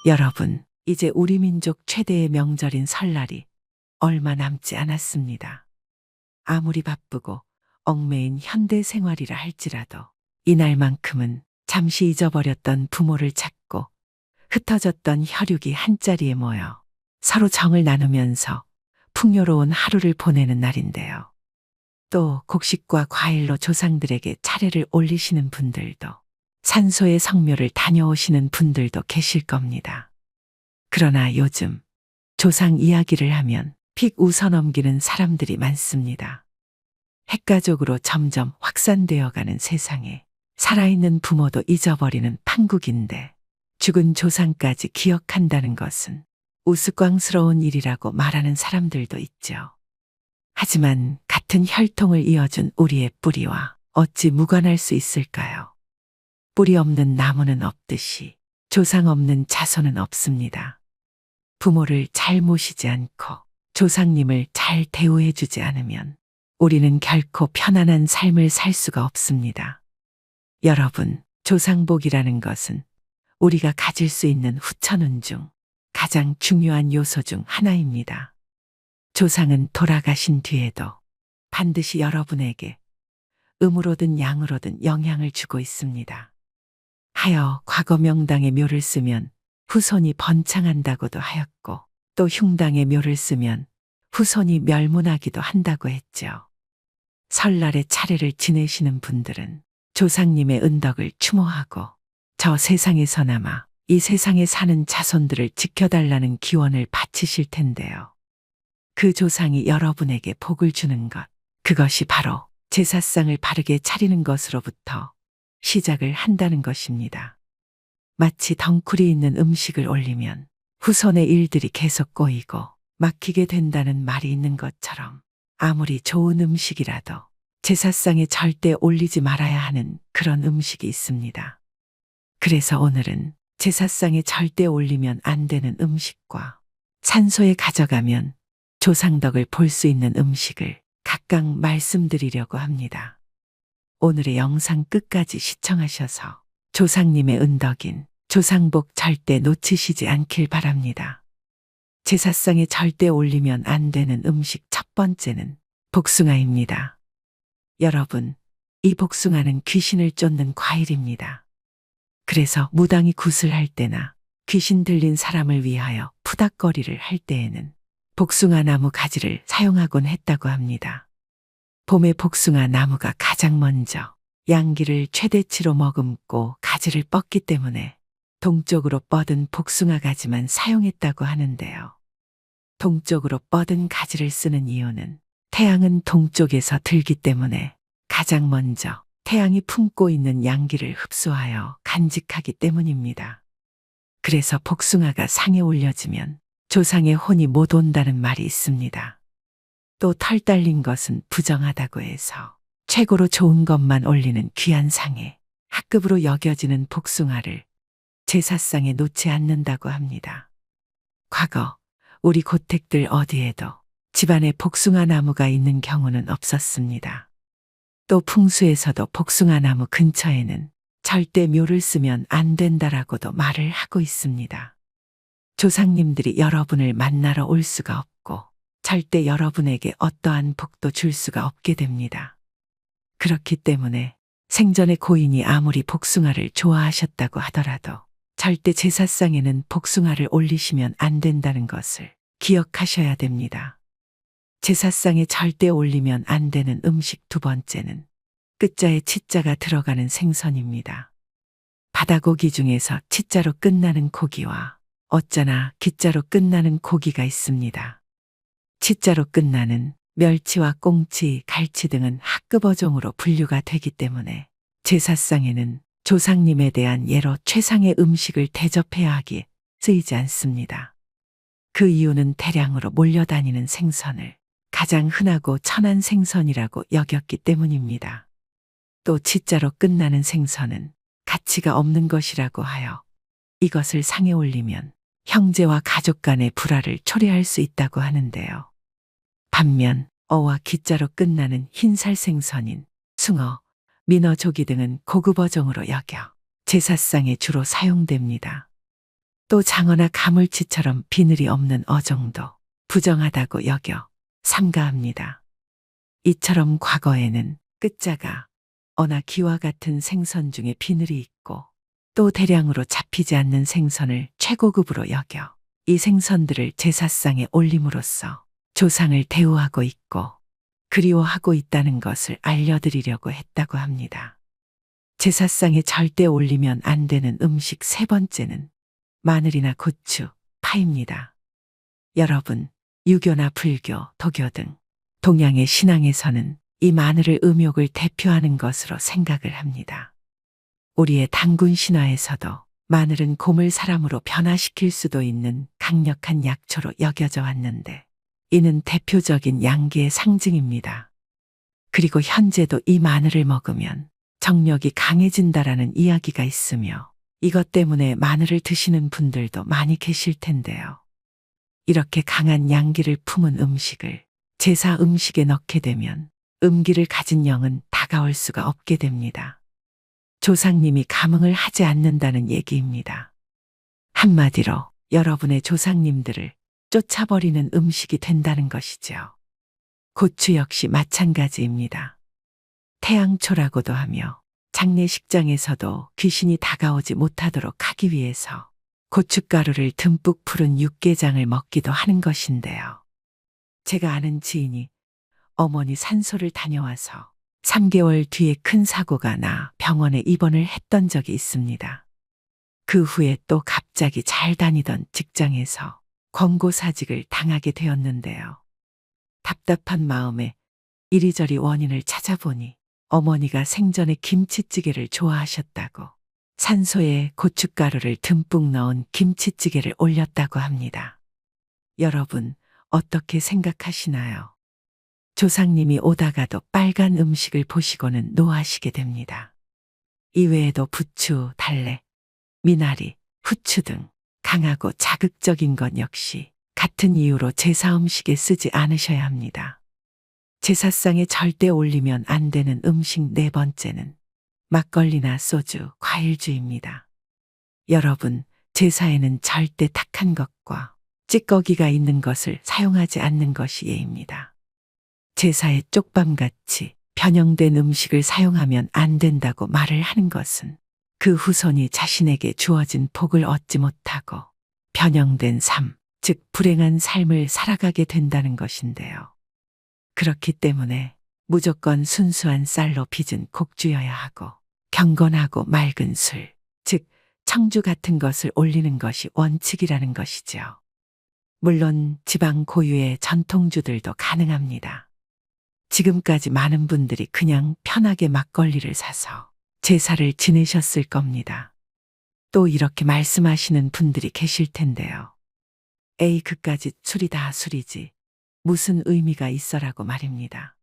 여러분, 이제 우리 민족 최대의 명절인 설날이 얼마 남지 않았습니다. 아무리 바쁘고 얽매인 현대 생활이라 할지라도 이날만큼은 잠시 잊어버렸던 부모를 찾고 흩어졌던 혈육이 한자리에 모여 서로 정을 나누면서 풍요로운 하루를 보내는 날인데요. 또 곡식과 과일로 조상들에게 차례를 올리시는 분들도, 산소의 성묘를 다녀오시는 분들도 계실 겁니다. 그러나 요즘 조상 이야기를 하면 픽 웃어넘기는 사람들이 많습니다. 핵가족으로 점점 확산되어 가는 세상에 살아있는 부모도 잊어버리는 판국인데, 죽은 조상까지 기억한다는 것은 우스꽝스러운 일이라고 말하는 사람들도 있죠. 하지만 같은 혈통을 이어준 우리의 뿌리와 어찌 무관할 수 있을까요? 뿌리 없는 나무는 없듯이 조상 없는 자손은 없습니다. 부모를 잘 모시지 않고 조상님을 잘 대우해주지 않으면 우리는 결코 편안한 삶을 살 수가 없습니다. 여러분, 조상복이라는 것은 우리가 가질 수 있는 후천운 중 가장 중요한 요소 중 하나입니다. 조상은 돌아가신 뒤에도 반드시 여러분에게 음으로든 양으로든 영향을 주고 있습니다. 하여 과거 명당의 묘를 쓰면 후손이 번창한다고도 하였고, 또 흉당의 묘를 쓰면 후손이 멸문하기도 한다고 했죠. 설날에 차례를 지내시는 분들은 조상님의 은덕을 추모하고 저 세상에서나마 이 세상에 사는 자손들을 지켜달라는 기원을 바치실 텐데요. 그 조상이 여러분에게 복을 주는 것, 그것이 바로 제사상을 바르게 차리는 것으로부터 시작을 한다는 것입니다. 마치 덩쿨이 있는 음식을 올리면 후손의 일들이 계속 꼬이고 막히게 된다는 말이 있는 것처럼, 아무리 좋은 음식이라도 제사상에 절대 올리지 말아야 하는 그런 음식이 있습니다. 그래서 오늘은 제사상에 절대 올리면 안 되는 음식과 산소에 가져가면 조상덕을 볼 수 있는 음식을 각각 말씀드리려고 합니다. 오늘의 영상 끝까지 시청하셔서 조상님의 은덕인 조상복 절대 놓치시지 않길 바랍니다. 제사상에 절대 올리면 안 되는 음식 첫 번째는 복숭아입니다. 여러분, 이 복숭아는 귀신을 쫓는 과일입니다. 그래서 무당이 굿을 할 때나 귀신 들린 사람을 위하여 푸닥거리를 할 때에는 복숭아 나무 가지를 사용하곤 했다고 합니다. 봄에 복숭아 나무가 가장 먼저 양기를 최대치로 머금고 가지를 뻗기 때문에 동쪽으로 뻗은 복숭아 가지만 사용했다고 하는데요. 동쪽으로 뻗은 가지를 쓰는 이유는 태양은 동쪽에서 들기 때문에 가장 먼저 태양이 품고 있는 양기를 흡수하여 간직하기 때문입니다. 그래서 복숭아가 상에 올려지면 조상의 혼이 못 온다는 말이 있습니다. 또 털 달린 것은 부정하다고 해서 최고로 좋은 것만 올리는 귀한 상에 합급으로 여겨지는 복숭아를 제사상에 놓지 않는다고 합니다. 과거 우리 고택들 어디에도 집안에 복숭아 나무가 있는 경우는 없었습니다. 또 풍수에서도 복숭아 나무 근처에는 절대 묘를 쓰면 안 된다라고도 말을 하고 있습니다. 조상님들이 여러분을 만나러 올 수가 없고 절대 여러분에게 어떠한 복도 줄 수가 없게 됩니다. 그렇기 때문에 생전에 고인이 아무리 복숭아를 좋아하셨다고 하더라도 절대 제사상에는 복숭아를 올리시면 안 된다는 것을 기억하셔야 됩니다. 제사상에 절대 올리면 안 되는 음식 두 번째는 끝자에 치자가 들어가는 생선입니다. 바다고기 중에서 치자로 끝나는 고기와 어쩌나 기자로 끝나는 고기가 있습니다. 치자로 끝나는 멸치와 꽁치, 갈치 등은 학급 어종으로 분류가 되기 때문에 제사상에는 조상님에 대한 예로 최상의 음식을 대접해야 하기에 쓰이지 않습니다. 그 이유는 대량으로 몰려다니는 생선을 가장 흔하고 천한 생선이라고 여겼기 때문입니다. 또 치자로 끝나는 생선은 가치가 없는 것이라고 하여 이것을 상에 올리면 형제와 가족 간의 불화를 초래할 수 있다고 하는데요. 반면 어와 기자로 끝나는 흰살 생선인 숭어, 민어, 조기 등은 고급 어종으로 여겨 제사상에 주로 사용됩니다. 또 장어나 가물치처럼 비늘이 없는 어종도 부정하다고 여겨 삼가합니다. 이처럼 과거에는 끝자가 어나 기와 같은 생선 중에 비늘이 있고 또 대량으로 잡히지 않는 생선을 최고급으로 여겨 이 생선들을 제사상에 올림으로써 조상을 대우하고 있고 그리워하고 있다는 것을 알려드리려고 했다고 합니다. 제사상에 절대 올리면 안 되는 음식 세 번째는 마늘이나 고추, 파입니다. 여러분, 유교나 불교, 도교 등 동양의 신앙에서는 이 마늘을 음욕을 대표하는 것으로 생각을 합니다. 우리의 단군 신화에서도 마늘은 곰을 사람으로 변화시킬 수도 있는 강력한 약초로 여겨져 왔는데 이는 대표적인 양기의 상징입니다. 그리고 현재도 이 마늘을 먹으면 정력이 강해진다라는 이야기가 있으며 이것 때문에 마늘을 드시는 분들도 많이 계실 텐데요. 이렇게 강한 양기를 품은 음식을 제사 음식에 넣게 되면 음기를 가진 영은 다가올 수가 없게 됩니다. 조상님이 감흥을 하지 않는다는 얘기입니다. 한마디로 여러분의 조상님들을 쫓아버리는 음식이 된다는 것이죠. 고추 역시 마찬가지입니다. 태양초라고도 하며 장례식장에서도 귀신이 다가오지 못하도록 하기 위해서 고춧가루를 듬뿍 풀은 육개장을 먹기도 하는 것인데요. 제가 아는 지인이 어머니 산소를 다녀와서 3개월 뒤에 큰 사고가 나 병원에 입원을 했던 적이 있습니다. 그 후에 또 갑자기 잘 다니던 직장에서 권고사직을 당하게 되었는데요. 답답한 마음에 이리저리 원인을 찾아보니 어머니가 생전에 김치찌개를 좋아하셨다고 산소에 고춧가루를 듬뿍 넣은 김치찌개를 올렸다고 합니다. 여러분, 어떻게 생각하시나요? 조상님이 오다가도 빨간 음식을 보시고는 노하시게 됩니다. 이외에도 부추, 달래, 미나리, 후추 등 강하고 자극적인 것 역시 같은 이유로 제사 음식에 쓰지 않으셔야 합니다. 제사상에 절대 올리면 안 되는 음식 네 번째는 막걸리나 소주, 과일주입니다. 여러분, 제사에는 절대 탁한 것과 찌꺼기가 있는 것을 사용하지 않는 것이 예입니다. 제사에 쪽밤같이 변형된 음식을 사용하면 안 된다고 말을 하는 것은 그 후손이 자신에게 주어진 복을 얻지 못하고 변형된 삶, 즉 불행한 삶을 살아가게 된다는 것인데요. 그렇기 때문에 무조건 순수한 쌀로 빚은 곡주여야 하고 경건하고 맑은 술, 즉 청주 같은 것을 올리는 것이 원칙이라는 것이죠. 물론 지방 고유의 전통주들도 가능합니다. 지금까지 많은 분들이 그냥 편하게 막걸리를 사서 제사를 지내셨을 겁니다. 또 이렇게 말씀하시는 분들이 계실 텐데요. 에이, 그까짓 술이 다 술이지 무슨 의미가 있어라고 말입니다.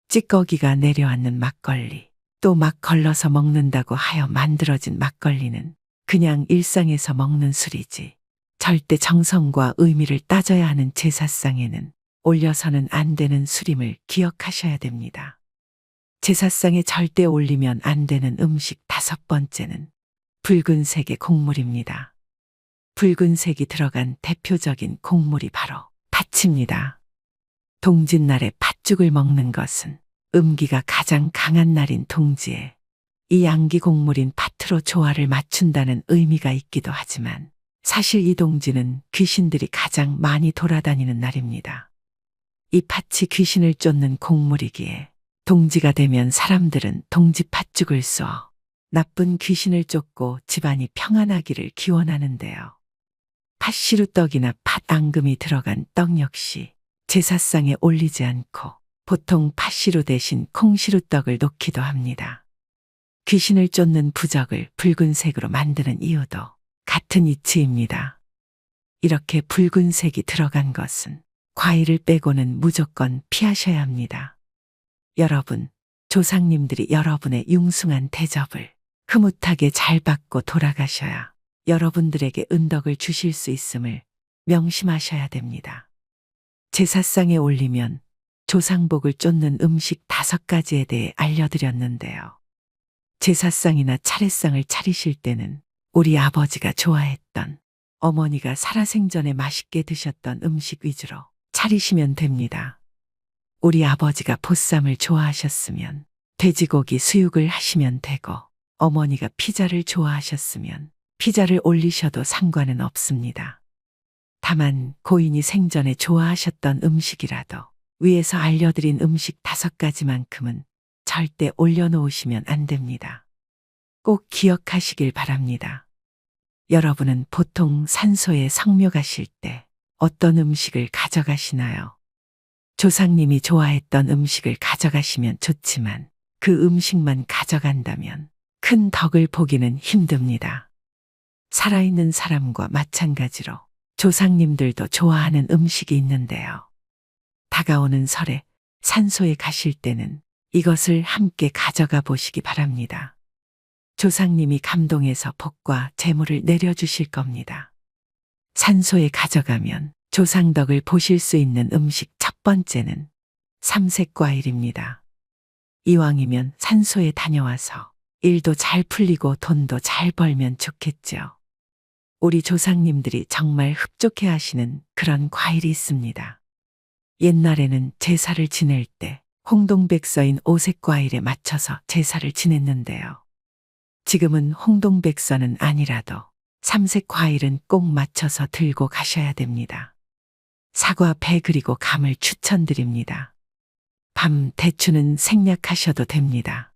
찌꺼기가 내려앉는 막걸리, 또 막 걸러서 먹는다고 하여 만들어진 막걸리는 그냥 일상에서 먹는 술이지 절대 정성과 의미를 따져야 하는 제사상에는 올려서는 안 되는 술임을 기억하셔야 됩니다. 제사상에 절대 올리면 안 되는 음식 다섯 번째는 붉은색의 곡물입니다. 붉은색이 들어간 대표적인 곡물이 바로 팥입니다. 동짓날에 팥죽을 먹는 것은 음기가 가장 강한 날인 동지에 이 양기 곡물인 팥으로 조화를 맞춘다는 의미가 있기도 하지만 사실 이 동지는 귀신들이 가장 많이 돌아다니는 날입니다. 이 팥이 귀신을 쫓는 곡물이기에 동지가 되면 사람들은 동지 팥죽을 쏘어 나쁜 귀신을 쫓고 집안이 평안하기를 기원하는데요. 팥시루떡이나 팥앙금이 들어간 떡 역시 제사상에 올리지 않고 보통 팥시루 대신 콩시루떡을 놓기도 합니다. 귀신을 쫓는 부적을 붉은색으로 만드는 이유도 같은 이치입니다. 이렇게 붉은색이 들어간 것은 과일을 빼고는 무조건 피하셔야 합니다. 여러분, 조상님들이 여러분의 융숭한 대접을 흐뭇하게 잘 받고 돌아가셔야 여러분들에게 은덕을 주실 수 있음을 명심하셔야 됩니다. 제사상에 올리면 조상복을 쫓는 음식 5가지에 대해 알려드렸는데요. 제사상이나 차례상을 차리실 때는 우리 아버지가 좋아했던 어머니가 살아생전에 맛있게 드셨던 음식 위주로 차리시면 됩니다. 우리 아버지가 보쌈을 좋아하셨으면 돼지고기 수육을 하시면 되고, 어머니가 피자를 좋아하셨으면 피자를 올리셔도 상관은 없습니다. 다만 고인이 생전에 좋아하셨던 음식이라도 위에서 알려드린 음식 5가지만큼은 절대 올려놓으시면 안 됩니다. 꼭 기억하시길 바랍니다. 여러분은 보통 산소에 성묘 가실 때 어떤 음식을 가져가시나요? 조상님이 좋아했던 음식을 가져가시면 좋지만 그 음식만 가져간다면 큰 덕을 보기는 힘듭니다. 살아있는 사람과 마찬가지로 조상님들도 좋아하는 음식이 있는데요. 다가오는 설에 산소에 가실 때는 이것을 함께 가져가 보시기 바랍니다. 조상님이 감동해서 복과 재물을 내려주실 겁니다. 산소에 가져가면 조상덕을 보실 수 있는 음식 첫 번째는 삼색과일입니다. 이왕이면 산소에 다녀와서 일도 잘 풀리고 돈도 잘 벌면 좋겠죠. 우리 조상님들이 정말 흡족해 하시는 그런 과일이 있습니다. 옛날에는 제사를 지낼 때 홍동백서인 오색과일에 맞춰서 제사를 지냈는데요. 지금은 홍동백서는 아니라도 삼색과일은 꼭 맞춰서 들고 가셔야 됩니다. 사과, 배 그리고 감을 추천드립니다. 밤 대추는 생략하셔도 됩니다.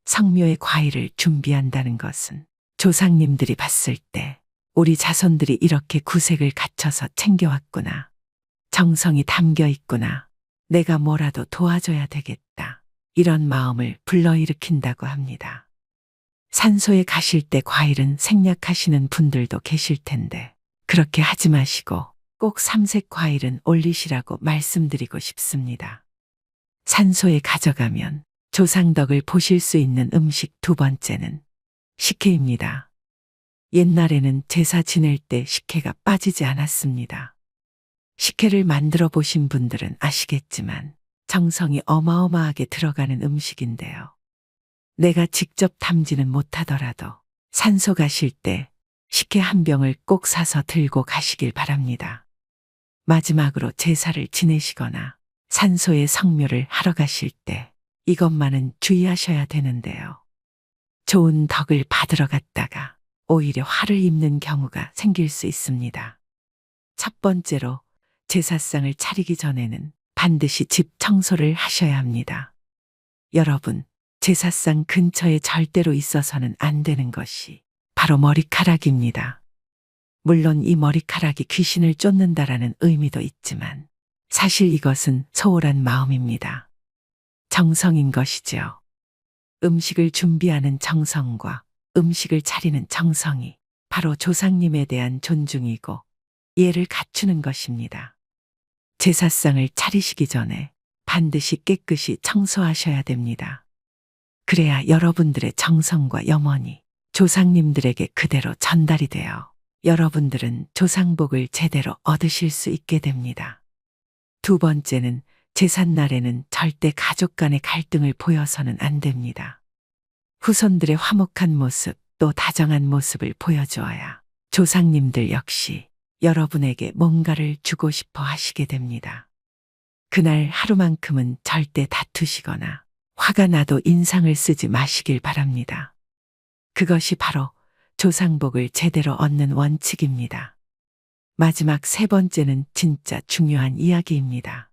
성묘의 과일을 준비한다는 것은 조상님들이 봤을 때 우리 자손들이 이렇게 구색을 갖춰서 챙겨왔구나. 정성이 담겨 있구나. 내가 뭐라도 도와줘야 되겠다. 이런 마음을 불러일으킨다고 합니다. 산소에 가실 때 과일은 생략하시는 분들도 계실 텐데 그렇게 하지 마시고 꼭 삼색 과일은 올리시라고 말씀드리고 싶습니다. 산소에 가져가면 조상덕을 보실 수 있는 음식 2번째는 식혜입니다. 옛날에는 제사 지낼 때 식혜가 빠지지 않았습니다. 식혜를 만들어 보신 분들은 아시겠지만 정성이 어마어마하게 들어가는 음식인데요. 내가 직접 담지는 못하더라도 산소 가실 때 식혜 한 병을 꼭 사서 들고 가시길 바랍니다. 마지막으로 제사를 지내시거나 산소의 성묘를 하러 가실 때 이것만은 주의하셔야 되는데요. 좋은 덕을 받으러 갔다가 오히려 화를 입는 경우가 생길 수 있습니다. 첫 번째로 제사상을 차리기 전에는 반드시 집 청소를 하셔야 합니다. 여러분, 제사상 근처에 절대로 있어서는 안 되는 것이 바로 머리카락입니다. 물론 이 머리카락이 귀신을 쫓는다라는 의미도 있지만 사실 이것은 소홀한 마음입니다. 정성인 것이지요. 음식을 준비하는 정성과 음식을 차리는 정성이 바로 조상님에 대한 존중이고 예를 갖추는 것입니다. 제사상을 차리시기 전에 반드시 깨끗이 청소하셔야 됩니다. 그래야 여러분들의 정성과 염원이 조상님들에게 그대로 전달이 되어 여러분들은 조상복을 제대로 얻으실 수 있게 됩니다. 2번째는 제삿날에는 절대 가족 간의 갈등을 보여서는 안 됩니다. 후손들의 화목한 모습 또 다정한 모습을 보여주어야 조상님들 역시 여러분에게 뭔가를 주고 싶어 하시게 됩니다. 그날 하루만큼은 절대 다투시거나 화가 나도 인상을 쓰지 마시길 바랍니다. 그것이 바로 조상복을 제대로 얻는 원칙입니다. 마지막 3번째는 진짜 중요한 이야기입니다.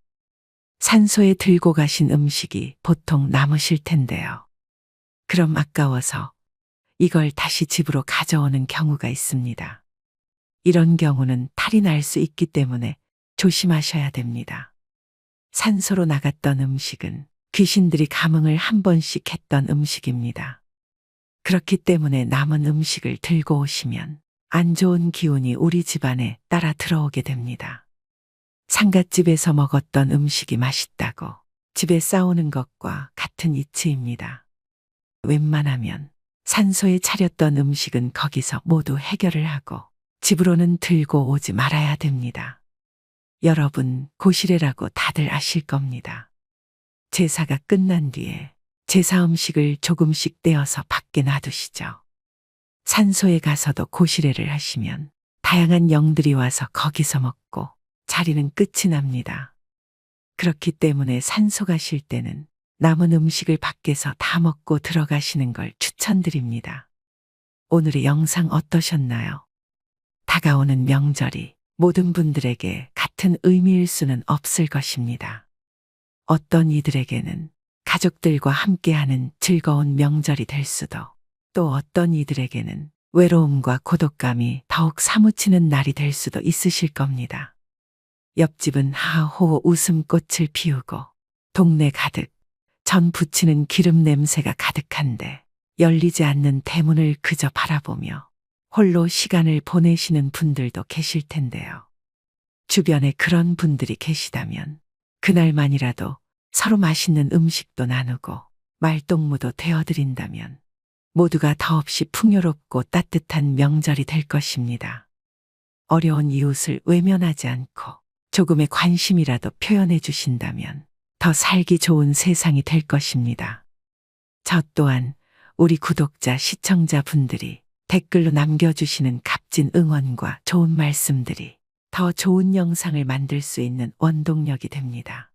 산소에 들고 가신 음식이 보통 남으실 텐데요. 그럼 아까워서 이걸 다시 집으로 가져오는 경우가 있습니다. 이런 경우는 탈이 날 수 있기 때문에 조심하셔야 됩니다. 산소로 나갔던 음식은 귀신들이 감흥을 한 번씩 했던 음식입니다. 그렇기 때문에 남은 음식을 들고 오시면 안 좋은 기운이 우리 집안에 따라 들어오게 됩니다. 상갓집에서 먹었던 음식이 맛있다고 집에 싸우는 것과 같은 이치입니다. 웬만하면 산소에 차렸던 음식은 거기서 모두 해결을 하고 집으로는 들고 오지 말아야 됩니다. 여러분, 고시래라고 다들 아실 겁니다. 제사가 끝난 뒤에 제사 음식을 조금씩 떼어서 밖에 놔두시죠. 산소에 가서도 고시래를 하시면 다양한 영들이 와서 거기서 먹고 자리는 끝이 납니다. 그렇기 때문에 산소 가실 때는 남은 음식을 밖에서 다 먹고 들어가시는 걸 추천드립니다. 오늘의 영상 어떠셨나요? 다가오는 명절이 모든 분들에게 같은 의미일 수는 없을 것입니다. 어떤 이들에게는 가족들과 함께하는 즐거운 명절이 될 수도, 또 어떤 이들에게는 외로움과 고독감이 더욱 사무치는 날이 될 수도 있으실 겁니다. 옆집은 하호 웃음꽃을 피우고 동네 가득 전 부치는 기름 냄새가 가득한데 열리지 않는 대문을 그저 바라보며 홀로 시간을 보내시는 분들도 계실 텐데요. 주변에 그런 분들이 계시다면 그날만이라도 서로 맛있는 음식도 나누고 말동무도 되어드린다면 모두가 더없이 풍요롭고 따뜻한 명절이 될 것입니다. 어려운 이웃을 외면하지 않고 조금의 관심이라도 표현해 주신다면 더 살기 좋은 세상이 될 것입니다. 저 또한 우리 구독자, 시청자분들이 댓글로 남겨주시는 값진 응원과 좋은 말씀들이 더 좋은 영상을 만들 수 있는 원동력이 됩니다.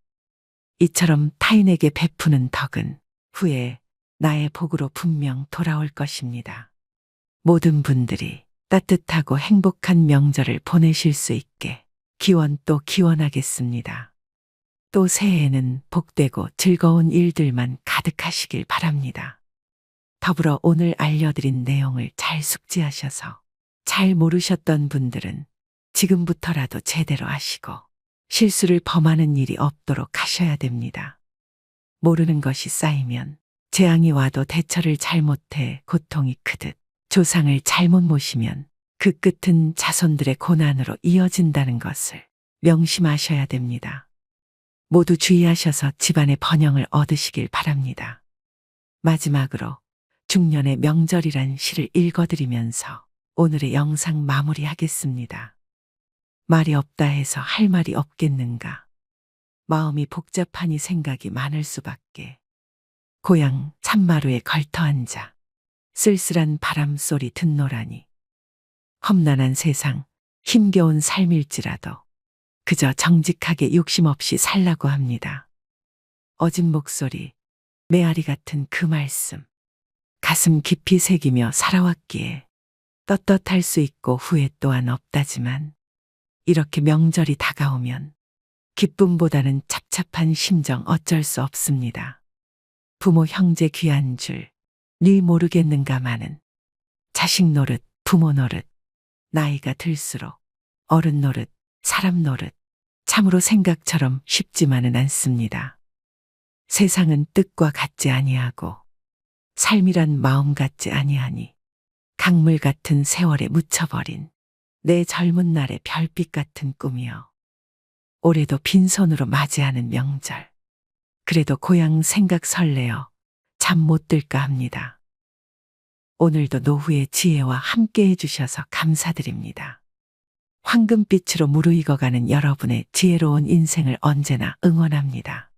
이처럼 타인에게 베푸는 덕은 후에 나의 복으로 분명 돌아올 것입니다. 모든 분들이 따뜻하고 행복한 명절을 보내실 수 있게 기원 또 기원하겠습니다. 또 새해에는 복되고 즐거운 일들만 가득하시길 바랍니다. 더불어 오늘 알려드린 내용을 잘 숙지하셔서 잘 모르셨던 분들은 지금부터라도 제대로 하시고 실수를 범하는 일이 없도록 하셔야 됩니다. 모르는 것이 쌓이면 재앙이 와도 대처를 잘못해 고통이 크듯 조상을 잘못 모시면 그 끝은 자손들의 고난으로 이어진다는 것을 명심하셔야 됩니다. 모두 주의하셔서 집안의 번영을 얻으시길 바랍니다. 마지막으로 중년의 명절이란 시를 읽어드리면서 오늘의 영상 마무리하겠습니다. 말이 없다 해서 할 말이 없겠는가. 마음이 복잡하니 생각이 많을 수밖에. 고향 참마루에 걸터 앉아 쓸쓸한 바람소리 듣노라니. 험난한 세상, 힘겨운 삶일지라도 그저 정직하게 욕심 없이 살라고 합니다. 어진 목소리, 메아리 같은 그 말씀. 가슴 깊이 새기며 살아왔기에 떳떳할 수 있고 후회 또한 없다지만 이렇게 명절이 다가오면 기쁨보다는 찹찹한 심정 어쩔 수 없습니다. 부모 형제 귀한 줄 네 모르겠는가마는 자식 노릇 부모 노릇 나이가 들수록 어른 노릇 사람 노릇 참으로 생각처럼 쉽지만은 않습니다. 세상은 뜻과 같지 아니하고 삶이란 마음 같지 아니하니 강물 같은 세월에 묻혀버린 내 젊은 날의 별빛 같은 꿈이여. 올해도 빈손으로 맞이하는 명절. 그래도 고향 생각 설레어 잠 못 들까 합니다. 오늘도 노후의 지혜와 함께 해주셔서 감사드립니다. 황금빛으로 무르익어가는 여러분의 지혜로운 인생을 언제나 응원합니다.